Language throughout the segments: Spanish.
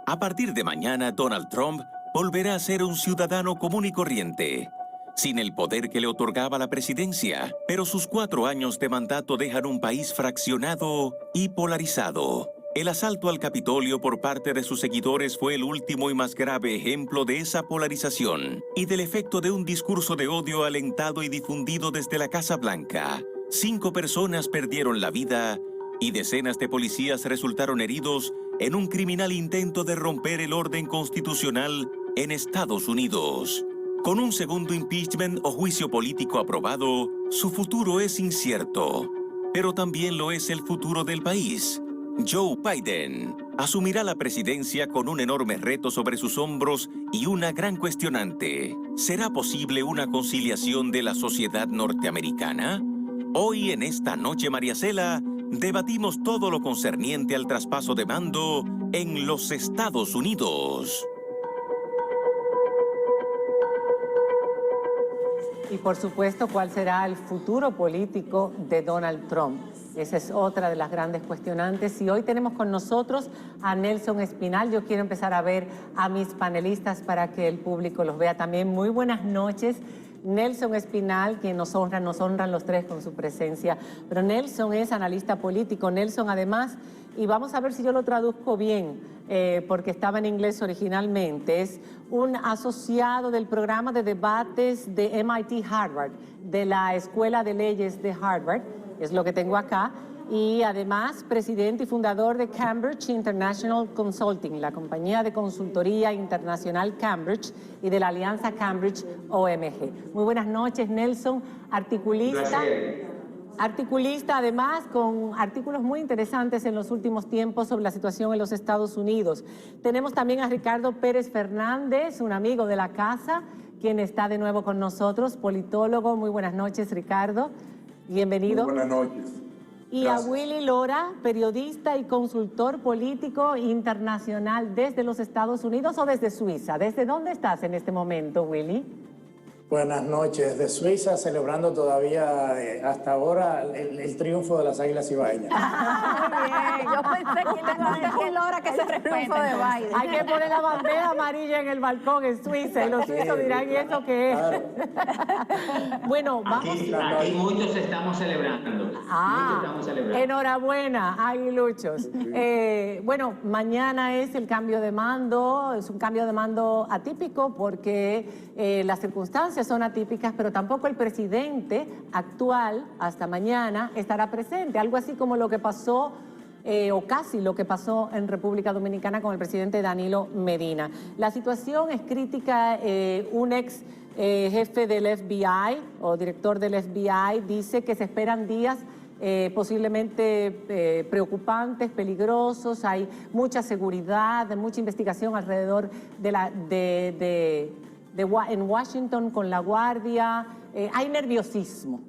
A partir de mañana, Donald Trump volverá a ser un ciudadano común y corriente, sin el poder que le otorgaba la presidencia, pero sus 4 años de mandato dejan un país fraccionado y polarizado. El asalto al Capitolio por parte de sus seguidores fue el último y más grave ejemplo de esa polarización y del efecto de un discurso de odio alentado y difundido desde la Casa Blanca. 5 personas perdieron la vida y decenas de policías resultaron heridos en un criminal intento de romper el orden constitucional en Estados Unidos. Con un segundo impeachment o juicio político aprobado, su futuro es incierto, pero también lo es el futuro del país. Joe Biden asumirá la presidencia con un enorme reto sobre sus hombros y una gran cuestionante. ¿Será posible una conciliación de la sociedad norteamericana? Hoy en esta noche, María Cela, debatimos todo lo concerniente al traspaso de mando en los Estados Unidos. Y por supuesto, ¿cuál será el futuro político de Donald Trump? Esa es otra de las grandes cuestionantes. Y hoy tenemos con nosotros a Nelson Espinal. Yo quiero empezar a ver a mis panelistas para que el público los vea también. Muy buenas noches. Nelson Espinal, quien nos honran los tres con su presencia. Pero Nelson es analista político. Nelson, además, y vamos a ver si yo lo traduzco bien, porque estaba en inglés originalmente, es un asociado del programa de debates de MIT Harvard, de la Escuela de Leyes de Harvard, es lo que tengo acá, y además presidente y fundador de Cambridge International Consulting, la compañía de consultoría internacional Cambridge y de la alianza Cambridge OMG. Muy buenas noches, Nelson, articulista. Articulista, además, con artículos muy interesantes en los últimos tiempos sobre la situación en los Estados Unidos. Tenemos también a Ricardo Pérez Fernández, un amigo de la casa, quien está de nuevo con nosotros, politólogo. Muy buenas noches, Ricardo. Bienvenido. Muy buenas noches. Y gracias. A Willy Lora, periodista y consultor político internacional desde los Estados Unidos o desde Suiza. ¿Desde dónde estás en este momento, Willy? Buenas noches, desde Suiza, celebrando todavía hasta ahora el triunfo de las Águilas Ibaeñas. Muy bien, yo pensé que ese triunfo de Biden. Hay que poner la bandera amarilla en el balcón en Suiza y los suizos dirán, ¿y eso qué es? Claro. Bueno, vamos. Aquí muchos estamos celebrando. Muchos estamos celebrando. Enhorabuena, aguiluchos. Bueno, mañana es el cambio de mando, es un cambio de mando atípico porque las circunstancias son atípicas, pero tampoco el presidente actual, hasta mañana, estará presente. Algo así como lo que pasó, o casi lo que pasó en República Dominicana con el presidente Danilo Medina. La situación es crítica. Un ex jefe del FBI o director del FBI dice que se esperan días posiblemente preocupantes, peligrosos. Hay mucha seguridad, mucha investigación alrededor en Washington con la Guardia. Hay nerviosismo.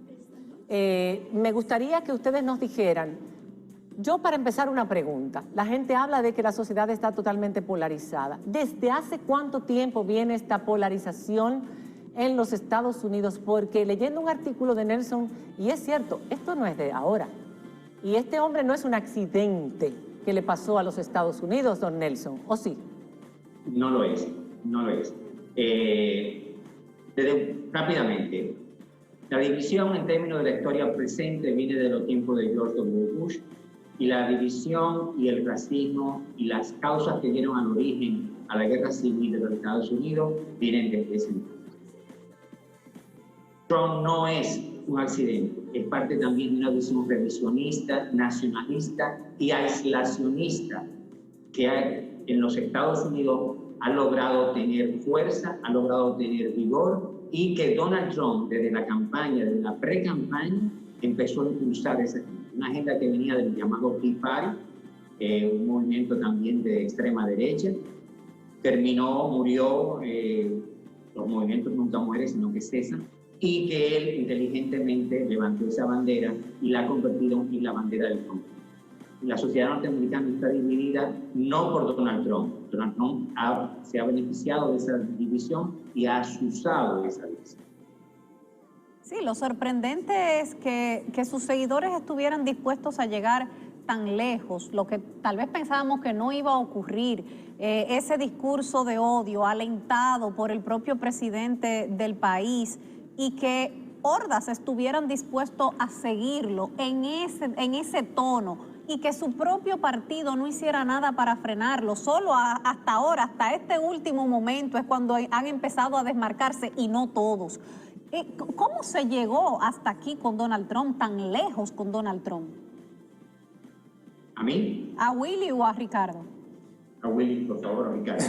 Me gustaría que ustedes nos dijeran, yo para empezar una pregunta, la gente habla de que la sociedad está totalmente polarizada. ¿Desde hace cuánto tiempo viene esta polarización en los Estados Unidos? Porque leyendo un artículo de Nelson, y es cierto, esto no es de ahora, y este hombre no es un accidente que le pasó a los Estados Unidos, don Nelson, ¿o sí? No lo es, no lo es. Rápidamente, la división en términos de la historia presente viene de los tiempos de George W. Bush, y la división y el racismo y las causas que dieron al origen a la guerra civil de los Estados Unidos vienen desde ese entonces. Trump no es un accidente, es parte también de una visión revisionista, nacionalista y aislacionista que hay en los Estados Unidos. Ha logrado tener fuerza, ha logrado tener vigor, y que Donald Trump, desde la campaña, desde la pre-campaña, empezó a impulsar una agenda que venía del llamado Tea Party, un movimiento también de extrema derecha. Murió, los movimientos nunca mueren, sino que cesan, y que él inteligentemente levantó esa bandera y la ha convertido en la bandera del Trump. La sociedad norteamericana está dividida no por Donald Trump. Donald Trump se ha beneficiado de esa división y ha usado esa división. Sí, lo sorprendente es que sus seguidores estuvieran dispuestos a llegar tan lejos, lo que tal vez pensábamos que no iba a ocurrir, ese discurso de odio alentado por el propio presidente del país y que hordas estuvieran dispuestos a seguirlo en ese tono y que su propio partido no hiciera nada para frenarlo? Solo hasta ahora, hasta este último momento es cuando han empezado a desmarcarse y no todos. ¿Cómo se llegó hasta aquí con Donald Trump, tan lejos con Donald Trump? ¿A mí? ¿A Willy o a Ricardo? A Willy, por favor, Ricardo.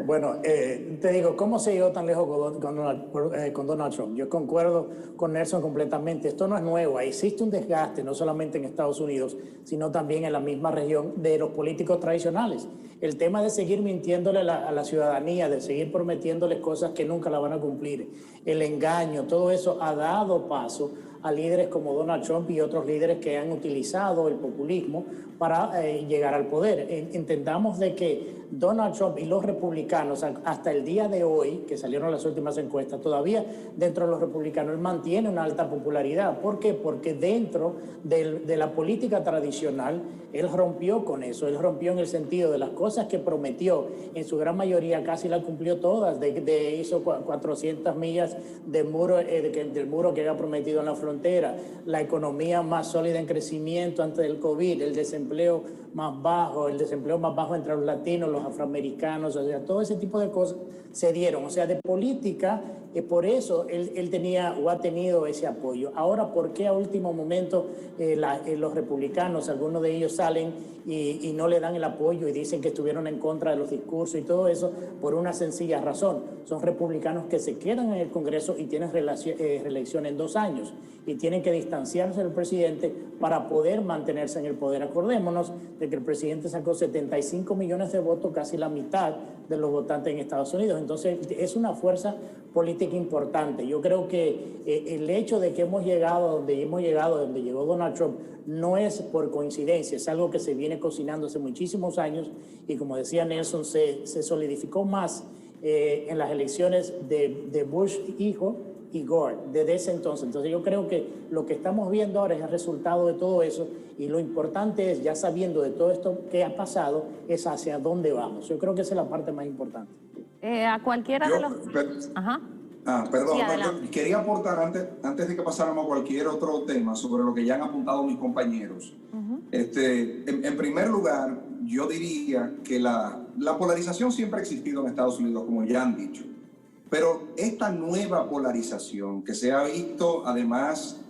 Bueno, te digo, ¿cómo se llegó tan lejos con Donald Trump? Yo concuerdo con Nelson completamente. Esto no es nuevo. Existe un desgaste, no solamente en Estados Unidos, sino también en la misma región de los políticos tradicionales. El tema de seguir mintiéndole a la ciudadanía, de seguir prometiéndoles cosas que nunca la van a cumplir, el engaño, todo eso ha dado paso a líderes como Donald Trump y otros líderes que han utilizado el populismo para llegar al poder. Entendamos de que Donald Trump y los republicanos, hasta el día de hoy, que salieron las últimas encuestas, todavía dentro de los republicanos, él mantiene una alta popularidad. ¿Por qué? Porque dentro de la política tradicional, él rompió con eso. Él rompió en el sentido de las cosas que prometió, en su gran mayoría casi las cumplió todas. Hizo 400 millas de muro, del muro que había prometido en la frontera, la economía más sólida en crecimiento antes del COVID, el desempleo más bajo entre los latinos, los afroamericanos, o sea, todo ese tipo de cosas se dieron. O sea, de política, por eso él tenía o ha tenido ese apoyo. Ahora, ¿por qué a último momento los republicanos, algunos de ellos salen y no le dan el apoyo y dicen que estuvieron en contra de los discursos y todo eso? Por una sencilla razón. Son republicanos que se quedan en el Congreso y tienen reelección en 2 años y tienen que distanciarse del presidente para poder mantenerse en el poder. Acordémonos de que el presidente sacó 75 millones de votos, casi la mitad de los votantes en Estados Unidos. Entonces, es una fuerza política importante. Yo creo que el hecho de que hemos llegado donde llegó Donald Trump, no es por coincidencia, es algo que se viene cocinando hace muchísimos años y, como decía Nelson, se solidificó más en las elecciones de Bush hijo y Gore, desde ese entonces. Entonces yo creo que lo que estamos viendo ahora es el resultado de todo eso, y lo importante es, ya sabiendo de todo esto que ha pasado, es hacia dónde vamos. Yo creo que esa es la parte más importante. A cualquiera de los... Ajá. Perdón, Sí, yo quería aportar antes de que pasáramos a cualquier otro tema sobre lo que ya han apuntado mis compañeros. En primer lugar, yo diría que la polarización siempre ha existido en Estados Unidos, como ya han dicho. Pero esta nueva polarización que se ha visto, además,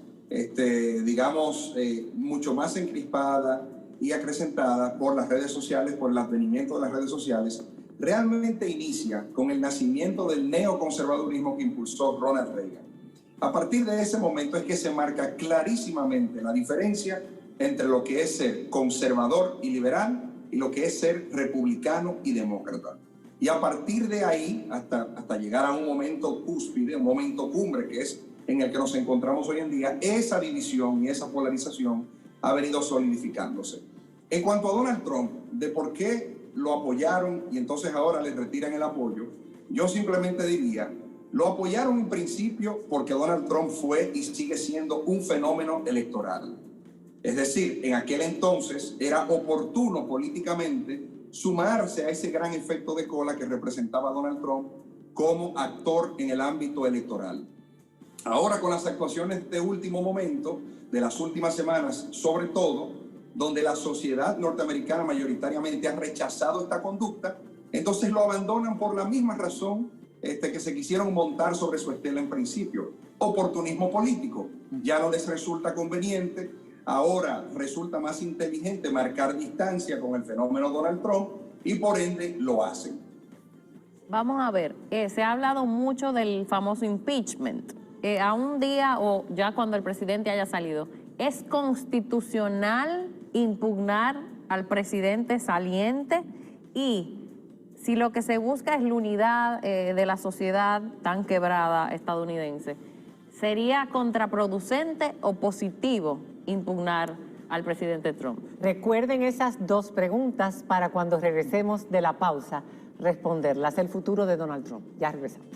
digamos, mucho más encrispada y acrecentada por las redes sociales, por el advenimiento de las redes sociales, realmente inicia con el nacimiento del neoconservadurismo que impulsó Ronald Reagan. A partir de ese momento es que se marca clarísimamente la diferencia entre lo que es ser conservador y liberal y lo que es ser republicano y demócrata. Y a partir de ahí, hasta llegar a un momento cúspide, un momento cumbre, que es en el que nos encontramos hoy en día, esa división y esa polarización ha venido solidificándose. En cuanto a Donald Trump, de por qué lo apoyaron y entonces ahora le retiran el apoyo, yo simplemente diría, lo apoyaron en principio porque Donald Trump fue y sigue siendo un fenómeno electoral. Es decir, en aquel entonces era oportuno políticamente sumarse a ese gran efecto de cola que representaba Donald Trump como actor en el ámbito electoral. Ahora, con las actuaciones de último momento, de las últimas semanas, sobre todo, donde la sociedad norteamericana mayoritariamente ha rechazado esta conducta, entonces lo abandonan por la misma razón que se quisieron montar sobre su estela en principio. Oportunismo político. Ya no les resulta conveniente. Ahora resulta más inteligente marcar distancia con el fenómeno Donald Trump y por ende lo hacen. Vamos a ver, se ha hablado mucho del famoso impeachment. A un día o ya cuando el presidente haya salido, ¿es constitucional impugnar al presidente saliente? Y si lo que se busca es la unidad de la sociedad tan quebrada estadounidense, ¿sería contraproducente o positivo impugnar al presidente Trump? Recuerden esas 2 preguntas para cuando regresemos de la pausa responderlas. El futuro de Donald Trump. Ya regresamos.